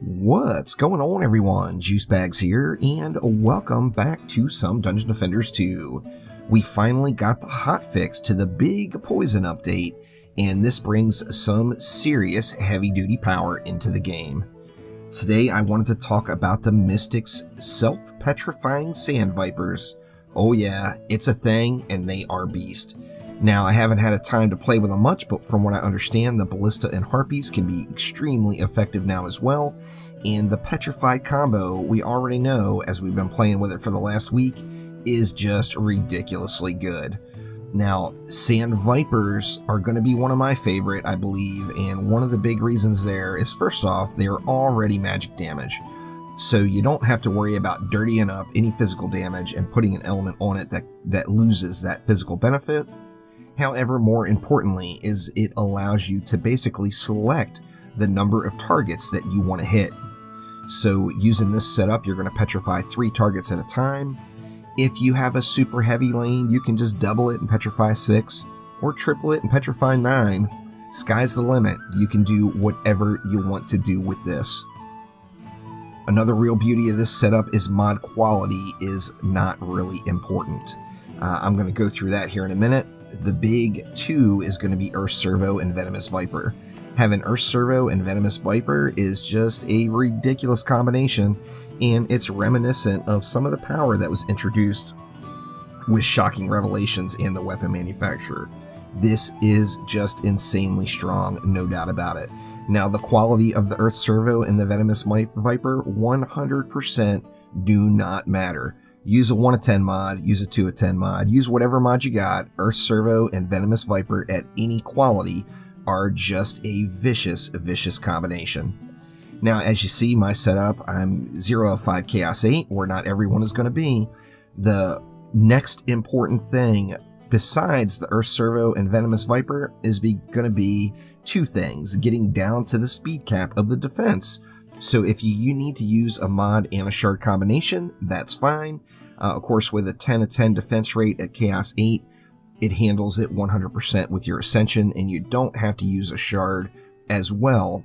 What's going on, everyone? Juicebags here, and welcome back to some Dungeon Defenders 2. We finally got the hotfix to the big poison update, and this brings some serious heavy-duty power into the game. Today I wanted to talk about the Mystic's self-petrifying sand vipers. Oh yeah, it's a thing, and they are beast. Now, I haven't had a time to play with them much, but from what I understand, the Ballista and Harpies can be extremely effective now as well, and the Petrified combo, we already know, as we've been playing with it for the last week, is just ridiculously good. Now, Sand Vipers are going to be one of my favorite, I believe, and one of the big reasons there is, first off, they are already magic damage, so you don't have to worry about dirtying up any physical damage and putting an element on it that loses that physical benefit. However, more importantly, is it allows you to basically select the number of targets that you want to hit. So using this setup, you're going to petrify 3 targets at a time. If you have a super heavy lane, you can just double it and petrify 6, or triple it and petrify 9. Sky's the limit. You can do whatever you want to do with this. Another real beauty of this setup is mod quality is not really important. I'm going to go through that here in a minute. The big two is going to be Earth Servo and Venomous Viper. Having Earth Servo and Venomous Viper is just a ridiculous combination, and it's reminiscent of some of the power that was introduced with Shocking Revelations and the weapon manufacturer. This is just insanely strong, no doubt about it. Now, the quality of the Earth Servo and the Venomous Viper 100% do not matter. Use a 1 of 10 mod, use a 2 of 10 mod, use whatever mod you got. Earth Servo and Venomous Viper at any quality are just a vicious, vicious combination. Now, as you see my setup, I'm 0 of 5 Chaos 8, where not everyone is going to be. The next important thing, besides the Earth Servo and Venomous Viper, is going to be 2 things. Getting down to the speed cap of the defense. So if you need to use a mod and a shard combination, that's fine. Of course, with a 10 of 10 defense rate at Chaos 8, it handles it 100% with your Ascension, and you don't have to use a shard as well.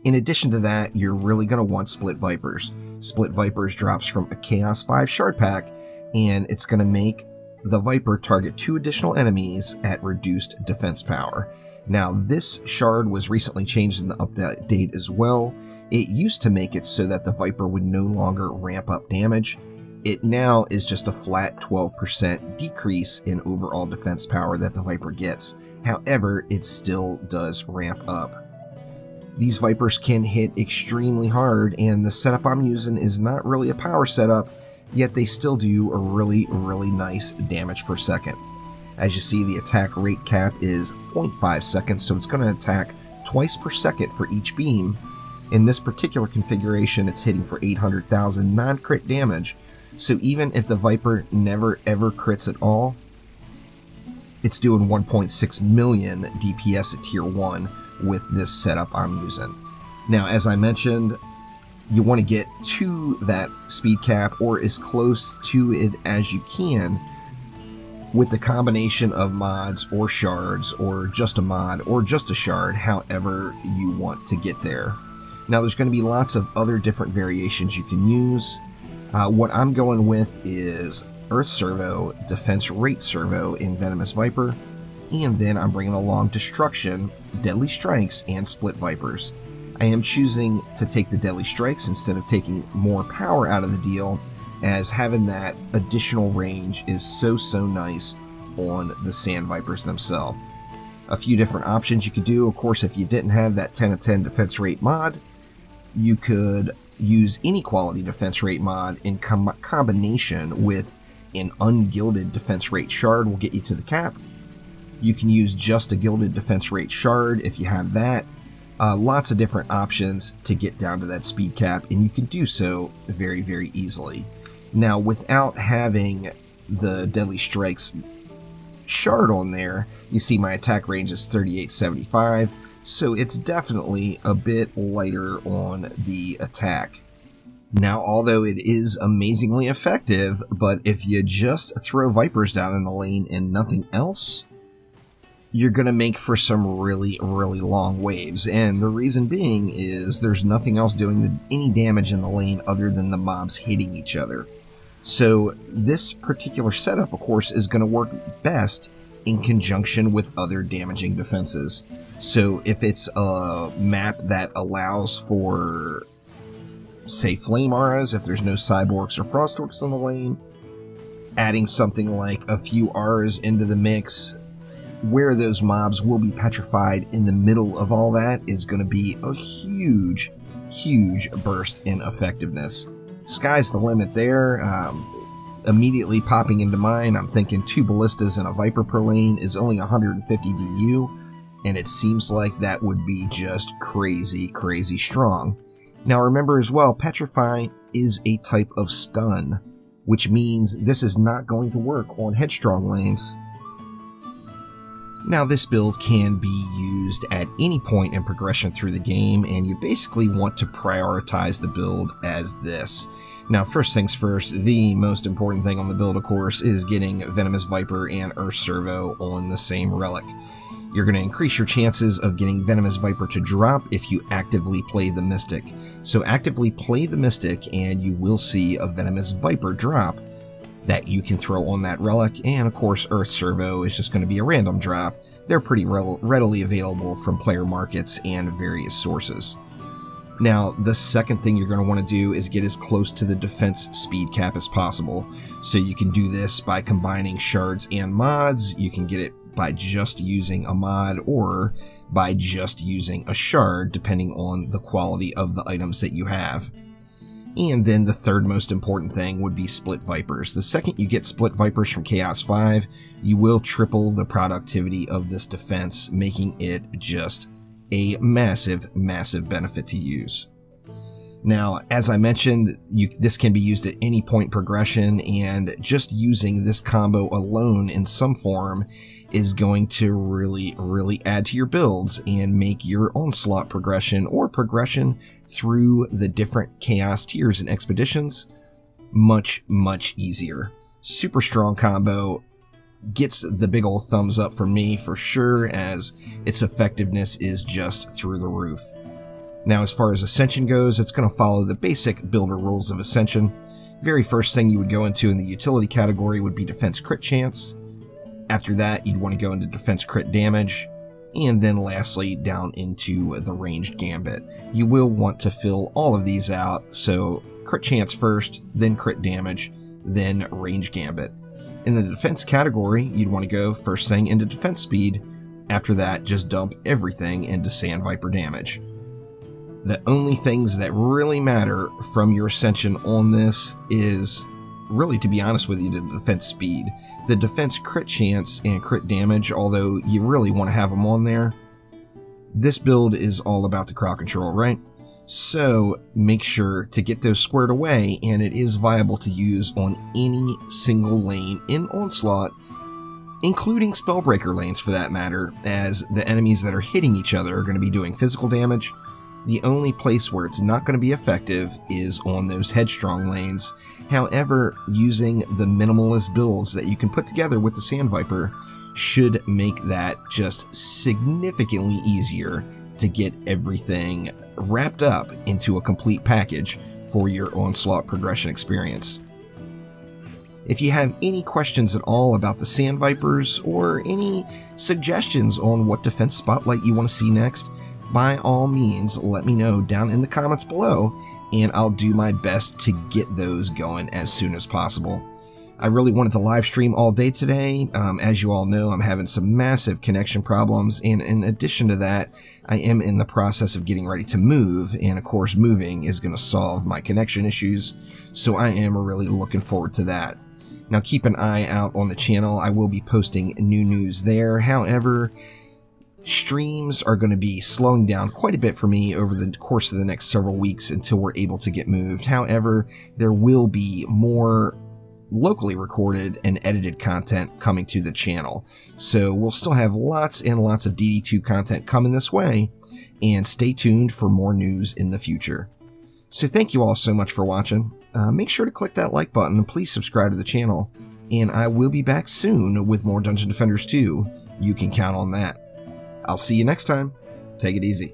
In addition to that, you're really going to want Split Vipers. Split Vipers drops from a Chaos 5 shard pack, and it's going to make the Viper target 2 additional enemies at reduced defense power. Now, this shard was recently changed in the update as well. It used to make it so that the Viper would no longer ramp up damage. It now is just a flat 12% decrease in overall defense power that the Viper gets. However, it still does ramp up. These Vipers can hit extremely hard, and the setup I'm using is not really a power setup, yet they still do a really, really nice damage per second. As you see, the attack rate cap is 0.5 seconds, so it's going to attack twice per second for each beam. In this particular configuration, it's hitting for 800,000 non-crit damage, so even if the Viper never ever crits at all, it's doing 1.6 million DPS at tier 1 with this setup I'm using. Now, as I mentioned, you want to get to that speed cap or as close to it as you can with the combination of mods or shards, or just a mod or just a shard, however you want to get there. Now, there's going to be lots of other different variations you can use. What I'm going with is Earth Servo, Defense Rate Servo in Venomous Viper, and then I'm bringing along Destruction, Deadly Strikes, and Split Vipers. I am choosing to take the Deadly Strikes instead of taking more power out of the deal, as having that additional range is so nice on the Sand Vipers themselves. A few different options you could do. Of course, if you didn't have that 10 of 10 defense rate mod, you could use any quality defense rate mod in combination with an ungilded defense rate shard will get you to the cap. You can use just a gilded defense rate shard if you have that. Lots of different options to get down to that speed cap, and you can do so very, very easily. Now, without having the Deadly Strikes shard on there, you see my attack range is 3875, so it's definitely a bit lighter on the attack. Now, although it is amazingly effective, but if you just throw Vipers down in the lane and nothing else, you're going to make for some really, really long waves. And the reason being is there's nothing else doing any damage in the lane other than the mobs hitting each other. So this particular setup, of course, is going to work best in conjunction with other damaging defenses. So if it's a map that allows for, say, flame auras, if there's no cyborgs or frostorks in the lane, adding something like a few auras into the mix, where those mobs will be petrified in the middle of all that, is going to be a huge, huge burst in effectiveness. Sky's the limit there. Immediately popping into mind, I'm thinking 2 ballistas and a Viper per lane is only 150 DU, and it seems like that would be just crazy, crazy strong. Now remember as well, Petrify is a type of stun, which means this is not going to work on headstrong lanes. Now this build can be used at any point in progression through the game, and you basically want to prioritize the build as this. Now first things first, the most important thing on the build, of course, is getting Venomous Viper and Earth Servo on the same relic. You're going to increase your chances of getting Venomous Viper to drop if you actively play the Mystic. So actively play the Mystic and you will see a Venomous Viper drop that you can throw on that relic, and of course Earth Servo is just going to be a random drop. They're pretty readily available from player markets and various sources. Now the second thing you're going to want to do is get as close to the defense speed cap as possible. So you can do this by combining shards and mods. You can get it by just using a mod or by just using a shard, depending on the quality of the items that you have. And then the third most important thing would be Split Vipers. The second you get Split Vipers from Chaos 5, you will triple the productivity of this defense, making it just a massive, massive benefit to use. Now, as I mentioned, this can be used at any point progression, and just using this combo alone in some form is going to really, really add to your builds and make your onslaught progression or progression through the different chaos tiers and expeditions much, much easier. Super strong combo, gets the big old thumbs up from me for sure, as its effectiveness is just through the roof. Now as far as Ascension goes, it's going to follow the basic builder rules of Ascension. Very first thing you would go into in the utility category would be defense crit chance. After that, you'd want to go into defense crit damage, and then lastly down into the ranged gambit. You will want to fill all of these out, so crit chance first, then crit damage, then ranged gambit. In the defense category, you'd want to go first thing into defense speed. After that, just dump everything into Sand Viper damage. The only things that really matter from your Ascension on this is, really, to be honest with you, the defense speed. The defense crit chance and crit damage, although you really want to have them on there, this build is all about the crowd control, right? So make sure to get those squared away, and it is viable to use on any single lane in Onslaught, including Spellbreaker lanes for that matter, as the enemies that are hitting each other are going to be doing physical damage. The only place where it's not going to be effective is on those headstrong lanes. However, using the minimalist builds that you can put together with the Sand Viper should make that just significantly easier to get everything wrapped up into a complete package for your Onslaught progression experience. If you have any questions at all about the Sand Vipers or any suggestions on what defense spotlight you want to see next, by all means let me know down in the comments below, and I'll do my best to get those going as soon as possible. I really wanted to live stream all day today. As you all know, I'm having some massive connection problems, and in addition to that, I am in the process of getting ready to move, and of course moving is going to solve my connection issues, so I am really looking forward to that. Now keep an eye out on the channel. I will be posting new news there. However, streams are going to be slowing down quite a bit for me over the course of the next several weeks until we're able to get moved. However, there will be more locally recorded and edited content coming to the channel. So we'll still have lots and lots of DD2 content coming this way, and stay tuned for more news in the future. So thank you all so much for watching. Make sure to click that like button and please subscribe to the channel, and I will be back soon with more Dungeon Defenders 2. you can count on that. I'll see you next time. Take it easy.